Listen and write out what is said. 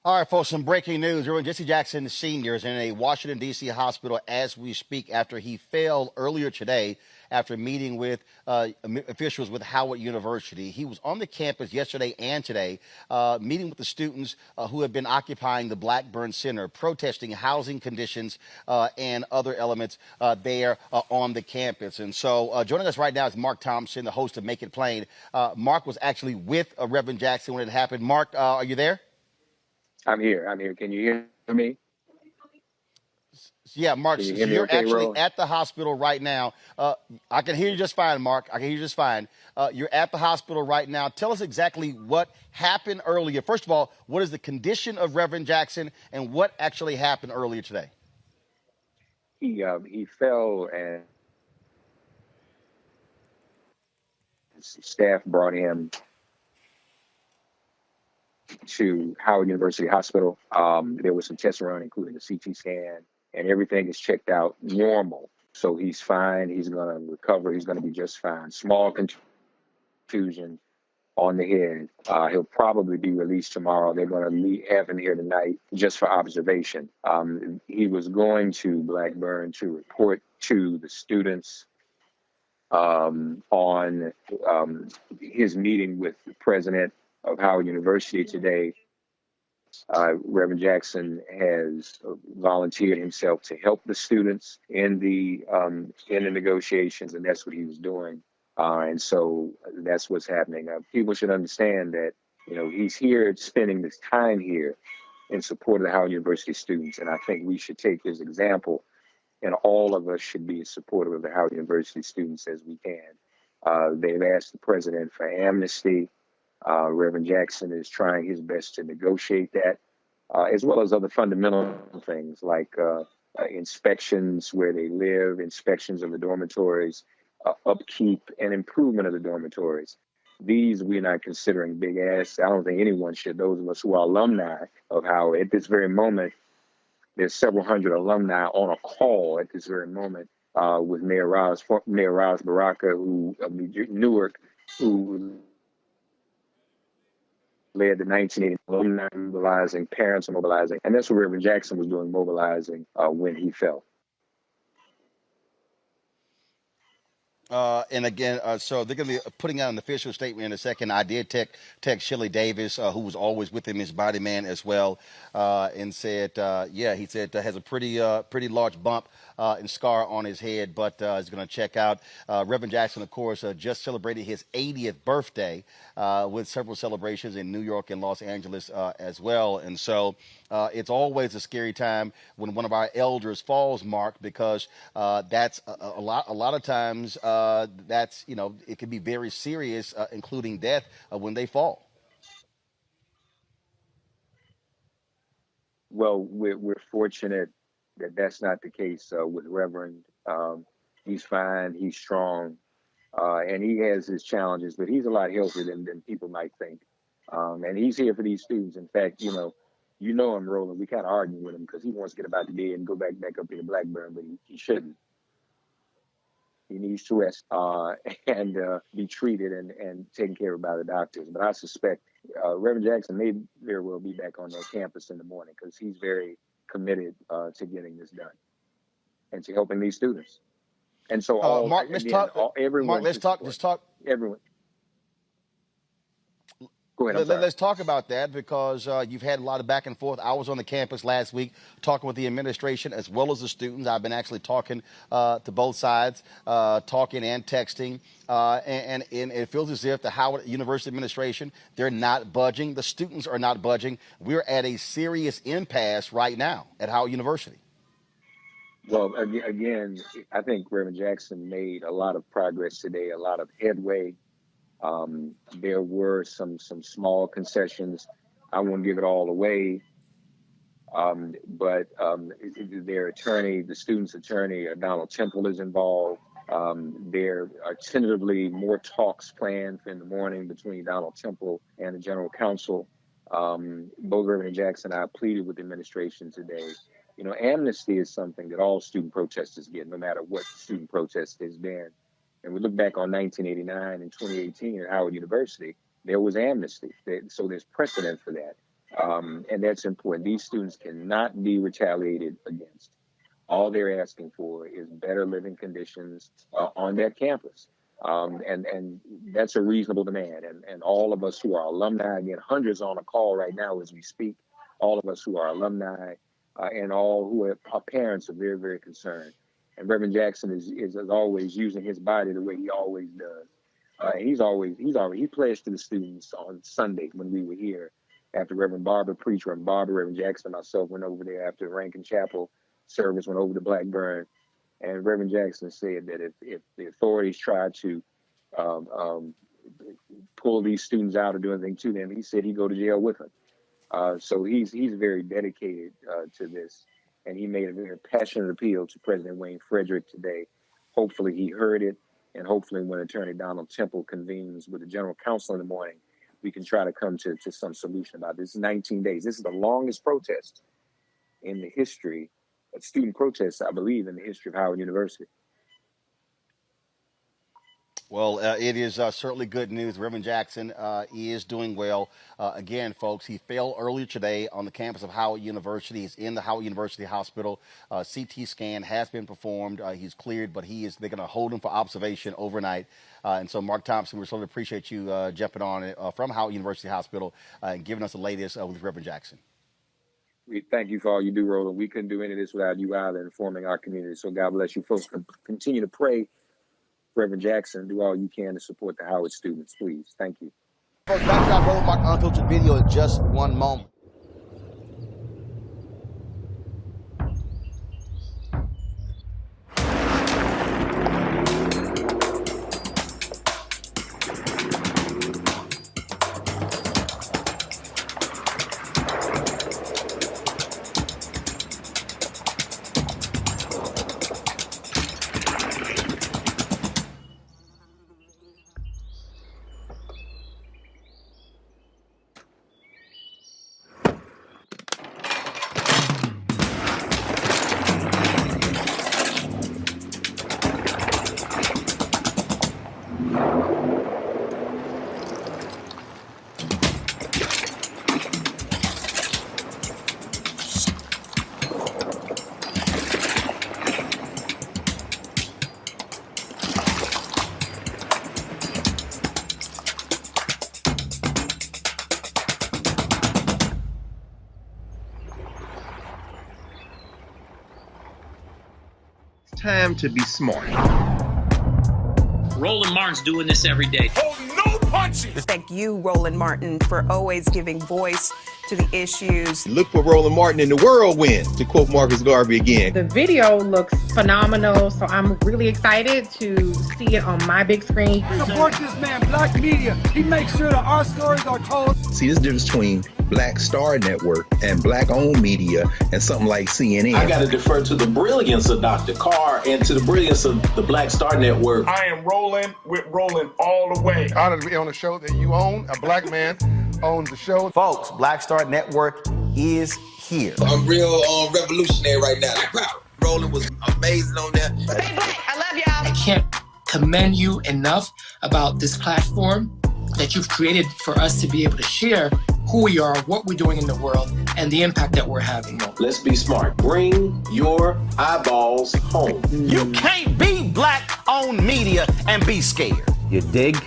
All right, folks, some breaking news. Jesse Jackson Sr. is in a Washington, D.C. hospital as we speak after he fell earlier today after meeting with officials with Howard University. He was on the campus yesterday and today, meeting with the students who have been occupying the Blackburn Center, protesting housing conditions and other elements there on the campus. And so joining us right now is Mark Thompson, the host of Make It Plain. Mark was actually with Reverend Jackson when it happened. Mark, are you there? I'm here. Can you hear me? Yeah, Mark, Can you so hear me you're okay, actually Roland? at the hospital right now. I can hear you just fine, Mark. I can hear you just fine. You're at the hospital right now. Tell us exactly what happened earlier. First of all, what is the condition of Reverend Jackson and what actually happened earlier today? He fell and staff brought him to Howard University Hospital. There was some tests run, including a CT scan, and everything is checked out normal. So he's fine. He's going to recover. He's going to be just fine. Small contusion on the head. He'll probably be released tomorrow. They're going to have him here tonight just for observation. He was going to Blackburn to report to the students on his meeting with the president of Howard University today. Reverend Jackson has volunteered himself to help the students in the negotiations, and that's what he was doing. And so that's what's happening. People should understand that he's here spending this time here in support of the Howard University students, and I think we should take his example, and all of us should be as supportive of the Howard University students as we can. They've asked the president for amnesty. Reverend Jackson is trying his best to negotiate that, as well as other fundamental things like inspections where they live, inspections of the dormitories, upkeep and improvement of the dormitories. These we're not considering big asks. I don't think anyone should. Those of us who are alumni of Howard, at this very moment, there's several hundred alumni on a call at this very moment with Mayor Raz Baraka, who of Newark, who led the 1980 alumni mobilizing, parents are mobilizing, and that's what Reverend Jackson was doing, mobilizing when he fell. And again, so they're going to be putting out an official statement in a second. I did text Shelley Davis, who was always with him, his body man as well, and said, yeah, he said has a pretty large bump and scar on his head, but is going to check out. Reverend Jackson, of course, just celebrated his 80th birthday with several celebrations in New York and Los Angeles as well. And so it's always a scary time when one of our elders falls, Mark, because that's a lot of times that's, it can be very serious, including death when they fall. Well, we're fortunate that that's not the case with Reverend. He's fine, he's strong, and he has his challenges, but he's a lot healthier than people might think. And he's here for these students. In fact, you know him, Roland. We kind of argue with him because he wants to get about the day and go back up to the Blackburn, but he shouldn't. He needs to rest and be treated and taken care of by the doctors. But I suspect Reverend Jackson may very well be back on that campus in the morning because he's very committed to getting this done and to helping these students. And so Mark, let's talk. Everyone. Mark, let's talk. Everyone. Go ahead. Let's talk about that because you've had a lot of back and forth. I was on the campus last week talking with the administration as well as the students. I've been actually talking to both sides, talking and texting. And it feels as if the Howard University administration, they're not budging. The students are not budging. We're at a serious impasse right now at Howard University. Well, again, I think Reverend Jackson made a lot of progress today, a lot of headway. There were some small concessions. I won't give it all away, but their attorney, the student's attorney, Donald Temple, is involved. There are tentatively more talks planned for in the morning between Donald Temple and the general counsel. Both Reverend Jackson and I pleaded with the administration today. Amnesty is something that all student protesters get, no matter what student protest has been. And we look back on 1989 and 2018 at Howard University, there was amnesty. So there's precedent for that. And that's important. These students cannot be retaliated against. All they're asking for is better living conditions on their campus. And that's a reasonable demand. And all of us who are alumni, again, hundreds on a call right now as we speak, all of us who are alumni and all who are parents are very, very concerned. And Reverend Jackson is as always using his body the way he always does. He pledged to the students on Sunday when we were here after Reverend Barber preached. Reverend Jackson and myself went over there after Rankin Chapel service, went over to Blackburn, and Reverend Jackson said that if the authorities try to pull these students out or do anything to them, he said he'd go to jail with them. So he's very dedicated to this, and he made a very passionate appeal to President Wayne Frederick today. Hopefully he heard it, and hopefully when Attorney Donald Temple convenes with the General Counsel in the morning, we can try to come to some solution about this. 19 days. This is the longest protest in the history of student protests, I believe, in the history of Howard University. Well, it is certainly good news. Reverend Jackson is doing well. Again, folks, he fell earlier today on the campus of Howard University. He's in the Howard University Hospital. CT scan has been performed. He's cleared, but they're going to hold him for observation overnight. And so, Mark Thompson, we certainly appreciate you jumping on from Howard University Hospital and giving us the latest with Reverend Jackson. We thank you for all you do, Roland. We couldn't do any of this without you either, informing our community. So God bless you. Folks, continue to pray. Reverend Jackson, do all you can to support the Howard students, please. Thank you. Folks, back to our Roland Mark Unfiltered video in just one moment. Time to be smart. Roland Martin's doing this every day. Oh, no punches! Thank you, Roland Martin, for always giving voice to the issues. Look for Roland Martin in the whirlwind, to quote Marcus Garvey again. The video looks phenomenal, so I'm really excited to see it on my big screen. Support this man, Black Media. He makes sure that our stories are told. See, this difference between Black Star Network and Black-owned media and something like CNN. I got to defer to the brilliance of Dr. Carr and to the brilliance of the Black Star Network. I am Roland with Roland all the way. Honored to be on a show that you own. A black man owns the show. Folks, Black Star Network is here. I'm real revolutionary right now. Like, wow, Roland was amazing on there. Stay black. I love y'all. I can't commend you enough about this platform that you've created for us to be able to share who we are, what we're doing in the world, and the impact that we're having. Let's be smart. Bring your eyeballs home. You can't be Black-owned media and be scared. You dig?